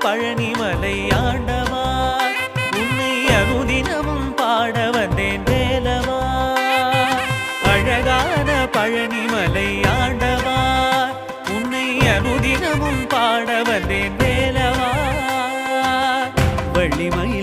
பழனிமலை ஆண்டவா உன்னை அனுதினமும் பாட வந்தேன் வேலவா அழகான பழனிமலை ஆண்டவா உன்னை அனுதினமும் பாட வந்தேன் வேலவா வள்ளிமயில்